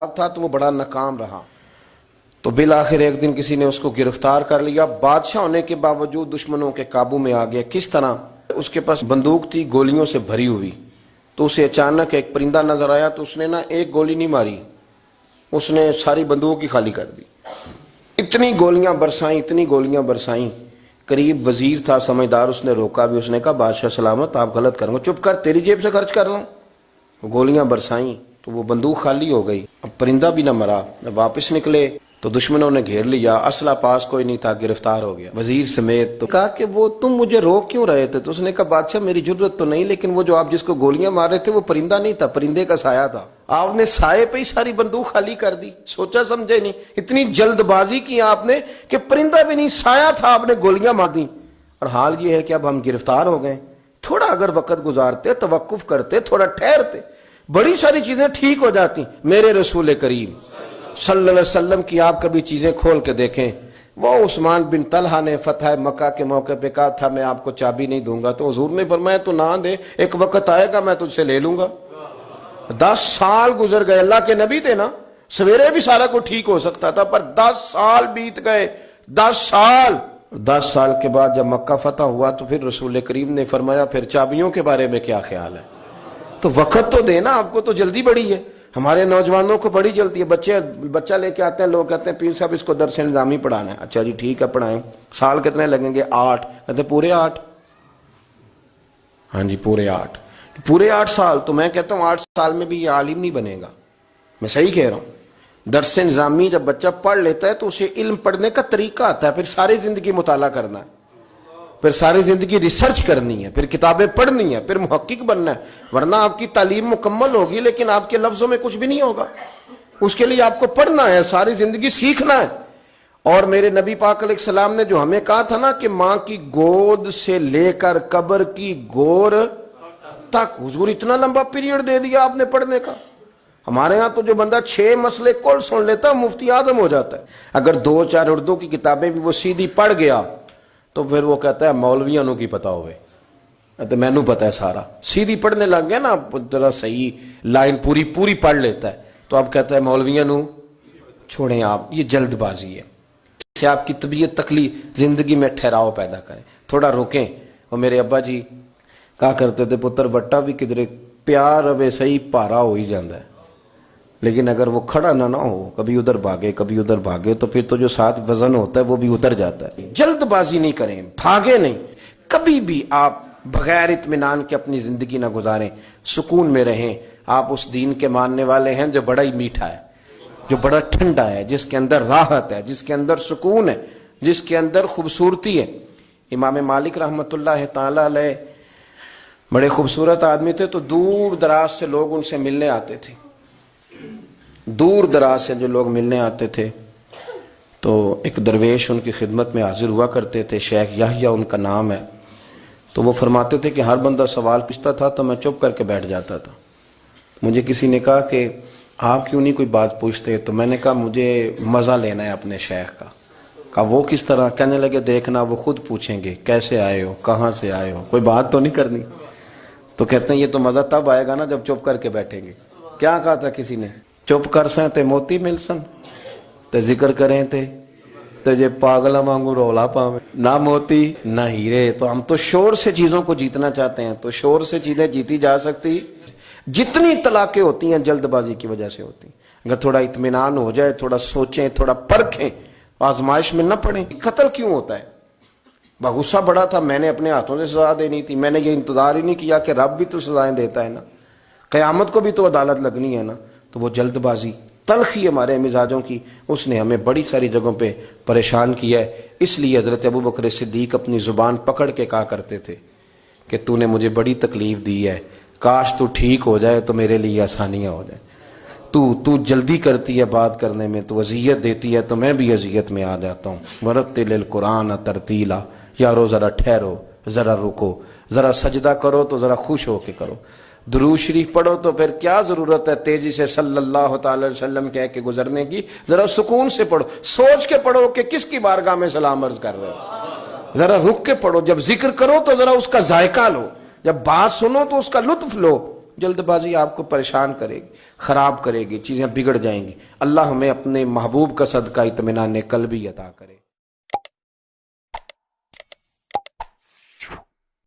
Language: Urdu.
تھا تو وہ بڑا ناکام رہا، تو بالآخر ایک دن کسی نے اس کو گرفتار کر لیا، بادشاہ ہونے کے باوجود دشمنوں کے قابو میں آ گیا۔ کس طرح؟ اس کے پاس بندوق تھی گولیوں سے بھری ہوئی، تو اسے اچانک ایک پرندہ نظر آیا تو اس نے ایک گولی نہیں ماری، اس نے ساری بندوق ہی خالی کر دی، اتنی گولیاں برسائیں۔ قریب وزیر تھا سمجھدار، اس نے روکا بھی، اس نے کہا بادشاہ سلامت آپ غلط کریں گے، چپ کر، تیری جیب سے خرچ کر لوں۔ گولیاں برسائیں تو وہ بندوق خالی ہو گئی، اب پرندہ بھی نہ مرا۔ واپس نکلے تو دشمنوں نے گھیر لیا، اسلحہ پاس کوئی نہیں تھا، گرفتار ہو گیا وزیر سمیت۔ تو کہا کہ وہ تم مجھے روک کیوں رہے تھے؟ تو اس نے کہا بادشاہ میری جرت تو نہیں، لیکن وہ جو آپ جس کو گولیاں مار رہے تھے وہ پرندہ نہیں تھا، پرندے کا سایہ تھا، آپ نے سائے پہ ہی ساری بندوق خالی کر دی، سوچا سمجھے نہیں، اتنی جلد بازی کی آپ نے کہ پرندہ بھی نہیں سایہ تھا، آپ نے گولیاں مار دی۔ اور حال یہ ہے کہ اب ہم گرفتار ہو گئے، تھوڑا اگر وقت گزارتے، توقف کرتے، تھوڑا ٹھہرتے، بڑی ساری چیزیں ٹھیک ہو جاتی۔ میرے رسول کریم صلی اللہ علیہ وسلم کی آپ کبھی چیزیں کھول کے دیکھیں، وہ عثمان بن طلحہ نے فتح مکہ کے موقع پہ کہا تھا میں آپ کو چابی نہیں دوں گا، تو حضور نے فرمایا تو نہ دے، ایک وقت آئے گا میں تجھ سے لے لوں گا۔ 10 سال گزر گئے، اللہ کے نبی تھے نا، سویرے بھی سارا کو ٹھیک ہو سکتا تھا، پر 10 سال بیت گئے، 10 سال کے بعد جب مکہ فتح ہوا تو پھر رسول کریم نے فرمایا پھر چابیوں کے بارے میں کیا خیال ہے؟ تو وقت تو دینا، آپ کو تو جلدی بڑی ہے، ہمارے نوجوانوں کو بڑی جلدی ہے۔ بچہ لے کے آتے ہیں، لوگ کہتے ہیں پیر صاحب اس کو درس نظامی پڑھانا ہے، اچھا جی ٹھیک ہے پڑھائیں، سال کتنے لگیں گے؟ 8، کہتے ہیں پورے 8؟ ہاں جی پورے 8 سال۔ تو میں کہتا ہوں 8 سال میں بھی یہ عالم نہیں بنے گا، میں صحیح کہہ رہا ہوں۔ درس نظامی جب بچہ پڑھ لیتا ہے تو اسے علم پڑھنے کا طریقہ آتا ہے، پھر ساری زندگی مطالعہ کرنا ہے، پھر ساری زندگی ریسرچ کرنی ہے، پھر کتابیں پڑھنی ہے، پھر محقق بننا ہے، ورنہ آپ کی تعلیم مکمل ہوگی لیکن آپ کے لفظوں میں کچھ بھی نہیں ہوگا۔ اس کے لیے آپ کو پڑھنا ہے، ساری زندگی سیکھنا ہے۔ اور میرے نبی پاک علیہ السلام نے جو ہمیں کہا تھا نا کہ ماں کی گود سے لے کر قبر کی گور تک، حضور اتنا لمبا پیریڈ دے دیا آپ نے پڑھنے کا۔ ہمارے ہاں تو جو بندہ 6 مسئلے کل سن لیتا ہے مفتی اعظم ہو جاتا ہے، اگر 2-4 اردو کی کتابیں بھی وہ سیدھی پڑھ گیا تو پھر وہ کہتا ہے مولویوں کی پتا ہوئے، تو میں نو پتا ہے سارا، سیدھی پڑھنے لگ گیا نا، ذرا صحیح لائن پوری پڑھ لیتا ہے تو اب کہتا ہے مولویوں چھوڑیں آپ، یہ جلد بازی ہے، اس سے آپ کی طبیعت تکلیف، زندگی میں ٹھہراؤ پیدا کریں، تھوڑا رکیں۔ اور میرے ابا جی کہا کرتے تھے پتر وٹا بھی کدھرے پیار اوے صحیح پارا ہو ہی جاندہ ہے، لیکن اگر وہ کھڑا نہ ہو، کبھی ادھر بھاگے تو پھر تو جو ساتھ وزن ہوتا ہے وہ بھی اتر جاتا ہے۔ جلد بازی نہیں کریں، بھاگے نہیں، کبھی بھی آپ بغیر اطمینان کے اپنی زندگی نہ گزاریں، سکون میں رہیں۔ آپ اس دین کے ماننے والے ہیں جو بڑا ہی میٹھا ہے، جو بڑا ٹھنڈا ہے، جس کے اندر راحت ہے، جس کے اندر سکون ہے، جس کے اندر خوبصورتی ہے۔ امام مالک رحمۃ اللہ تعالی علیہ بڑے خوبصورت آدمی تھے، تو دور دراز سے لوگ ان سے ملنے آتے تھے، دور دراز سے جو لوگ ملنے آتے تھے تو ایک درویش ان کی خدمت میں حاضر ہوا کرتے تھے، شیخ یحییٰ ان کا نام ہے، تو وہ فرماتے تھے کہ ہر بندہ سوال پوچھتا تھا تو میں چپ کر کے بیٹھ جاتا تھا۔ مجھے کسی نے کہا کہ آپ کیوں نہیں کوئی بات پوچھتے؟ تو میں نے کہا مجھے مزہ لینا ہے اپنے شیخ کا۔ کہا وہ کس طرح؟ کہنے لگے دیکھنا وہ خود پوچھیں گے کیسے آئے ہو، کہاں سے آئے ہو، کوئی بات تو نہیں کرنی۔ تو کہتے ہیں یہ تو مزہ تب آئے گا نا جب چپ کر کے بیٹھیں گے۔ کیا کہا تھا کسی نے؟ چپ کر سن تے موتی مل سن، تے ذکر کریں تے جے پاگلا وانگو رولا پاویں، نہ موتی نہ ہیرے۔ تو ہم تو شور سے چیزوں کو جیتنا چاہتے ہیں، تو شور سے چیزیں جیتی جا سکتی، جتنی طلاقیں ہوتی ہیں جلد بازی کی وجہ سے ہوتی ہیں۔ اگر تھوڑا اطمینان ہو جائے، تھوڑا سوچیں، تھوڑا پرکھیں، آزمائش میں نہ پڑیں۔ قتل کیوں ہوتا ہے؟ غصہ بڑا تھا، میں نے اپنے ہاتھوں سے سزا دینی تھی، میں نے یہ انتظار ہی نہیں کیا کہ رب بھی تو سزائیں دیتا ہے نا، قیامت کو بھی تو عدالت لگنی ہے نا۔ تو وہ جلد بازی، تلخی ہمارے مزاجوں کی، اس نے ہمیں بڑی ساری جگہوں پہ پریشان کیا ہے۔ اس لیے حضرت ابو بکر صدیق اپنی زبان پکڑ کے کہا کرتے تھے کہ تو نے مجھے بڑی تکلیف دی ہے، کاش تو ٹھیک ہو جائے تو میرے لیے آسانیاں ہو جائیں۔ تو جلدی کرتی ہے بات کرنے میں، تو اذیت دیتی ہے تو میں بھی اذیت میں آ جاتا ہوں۔ ورتل القرآن ترتیلا، یارو ذرا ٹھہرو، ذرا رکو، ذرا سجدہ کرو تو ذرا خوش ہو کے کرو، درود شریف پڑھو تو پھر کیا ضرورت ہے تیزی سے صلی اللہ تعالی علیہ وسلم کہہ کے گزرنے کی، ذرا سکون سے پڑھو، سوچ کے پڑھو کہ کس کی بارگاہ میں سلام عرض کر رہے ہو، ذرا رک کے پڑھو، جب ذکر کرو تو ذرا اس کا ذائقہ لو، جب بات سنو تو اس کا لطف لو، جلد بازی آپ کو پریشان کرے گی، خراب کرے گی، چیزیں بگڑ جائیں گی۔ اللہ ہمیں اپنے محبوب کا صدقہ اطمینان قلبی عطا کرے۔